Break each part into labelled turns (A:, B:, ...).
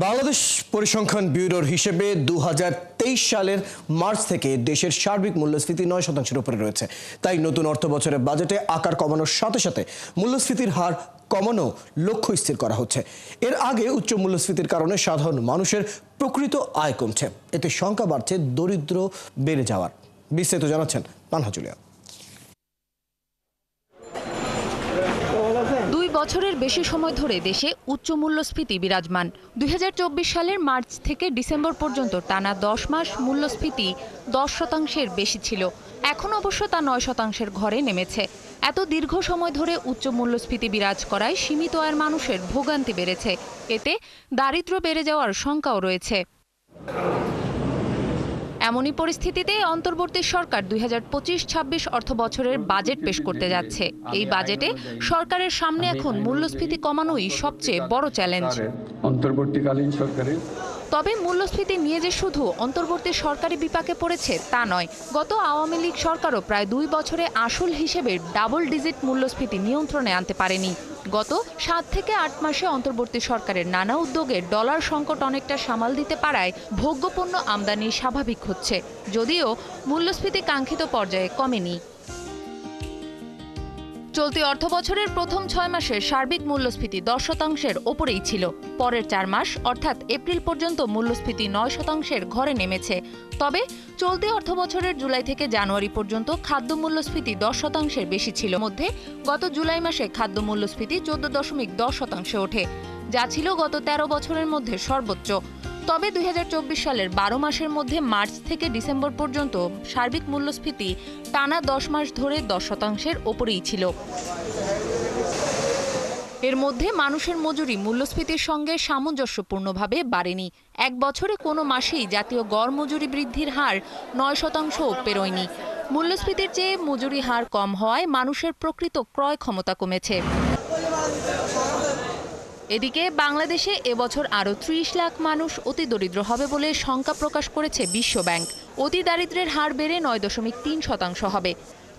A: বাংলাদেশ পরিসংখ্যান ব্যুরোর হিসেবে 2023 সালের মার্চ থেকে দেশের সার্বিক মূল্যস্ফীতি 9%-এর উপরে রয়েছে। তাই নতুন অর্থ বছরের বাজেটে আকার কমানোর সাথে সাথে মূল্যস্ফীতির হার কমানো লক্ষ্য স্থির করা হচ্ছে। এর আগে উচ্চ মূল্যস্ফীতির কারণে সাধারণ মানুষের প্রকৃত আয় কমছে, এতে শঙ্কা বাড়ছে দরিদ্র বেড়ে যাওয়ার। বিস্তারিত জানাচ্ছেন পানহা জুলিয়া।
B: 2 বছরের বেশি সময় ধরে দেশে উচ্চ মূল্যস্ফীতি বিরাজমান। 2024 সালের মার্চ থেকে ডিসেম্বর পর্যন্ত টানা 10 মাস মূল্যস্ফীতি 10%-এর বেশি ছিল। এখন অবশ্য তা 9%-এর ঘরে নেমেছে। এত দীর্ঘ সময় ধরে উচ্চ মূল্যস্ফীতি বিরাজ করায় সীমিত আয়ের মানুষের ভোগান্তি বেড়েছে। এতে দারিদ্র্য বেড়ে যাওয়ার শঙ্কাও রয়েছে। এমনই পরিস্থিতিতে অন্তর্বর্তী সরকার 2025-26 অর্থ বছরের বাজেট পেশ করতে যাচ্ছে। এই বাজেটে সরকারের সামনে এখন মূল্যস্ফীতি কমানোই সবচেয়ে বড় চ্যালেঞ্জ।
C: অন্তর্বর্তীকালীন সরকারের
B: তবে মূল্যস্ফীতি নিয়ে যে শুধু অন্তর্বর্তী সরকারি বিপাকে পড়েছে তা নয়। গত আওয়ামী লীগ সরকারও প্রায় 2 বছরে আসল হিসেবে ডাবল ডিজিট মূল্যস্ফীতি নিয়ন্ত্রণে আনতে পারেনি। গত 7 থেকে 8 মাসে অন্তর্বর্তী সরকারের নানা উদ্যোগে ডলার সংকট অনেকটা সামাল দিতে পারায় ভোগ্যপণ্য আমদানি স্বাভাবিক হচ্ছে, যদিও মূল্যস্ফীতি কাঙ্ক্ষিত পর্যায়ে কমেনি। চলতি অর্থবছরের প্রথম 6 মাসে সার্বিক মূল্যস্ফীতি 10%-এর ওপরেই ছিল। পরের 4 মাস অর্থাৎ এপ্রিল পর্যন্ত মূল্যস্ফীতি 9%-এর ঘরে নেমেছে। তবে চলতি অর্থবছরের জুলাই থেকে জানুয়ারি পর্যন্ত খাদ্য মূল্যস্ফীতি 10%-এর বেশি ছিল। মধ্যে গত জুলাই মাসে খাদ্য মূল্যস্ফীতি 14.10%-এ ওঠে, যা ছিল গত 13 বছরের মধ্যে সর্বোচ্চ। তবে 2024 সালের 12 মাসের মধ্যে মার্চ থেকে ডিসেম্বর পর্যন্ত সার্বিক মূল্যস্ফীতি টানা 10 মাস ধরে 10%-এর ওপরেই ছিল। এর মধ্যে মানুষের মজুরি মূল্যস্ফীতির সঙ্গে সামঞ্জস্যপূর্ণভাবে বাড়েনি। 1 বছরে কোনো মাসেই জাতীয় গড় মজুরি বৃদ্ধির হার 9%-ও পেরোয়নি। মূল্যস্ফীতির চেয়ে মজুরি হার কম হওয়ায় মানুষের প্রকৃত ক্রয় ক্ষমতা কমেছে। এদিকে বাংলাদেশে এবছর আরও 30 লাখ মানুষ অতি দরিদ্র হবে বলে শঙ্কা প্রকাশ করেছে বিশ্বব্যাংক। অতি দারিদ্র্যের হার বেড়ে 9.3% হবে।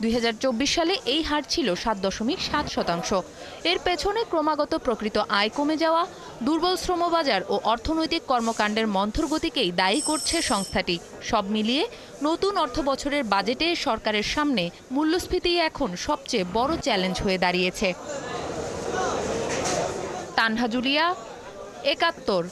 B: 2024 সালে এই হার ছিল 7.7%। এর পেছনে ক্রমাগত প্রকৃত আয় কমে যাওয়া, দুর্বল শ্রমবাজার ও অর্থনৈতিক কর্মকাণ্ডের মন্থর গতিকেই দায়ী করছে সংস্থাটি। সব মিলিয়ে নতুন অর্থবছরের বাজেটে সরকারের সামনে মূল্যস্ফীতি এখন সবচেয়ে বড় চ্যালেঞ্জ হয়ে দাঁড়িয়েছে। পানহা জুলিয়া, 71।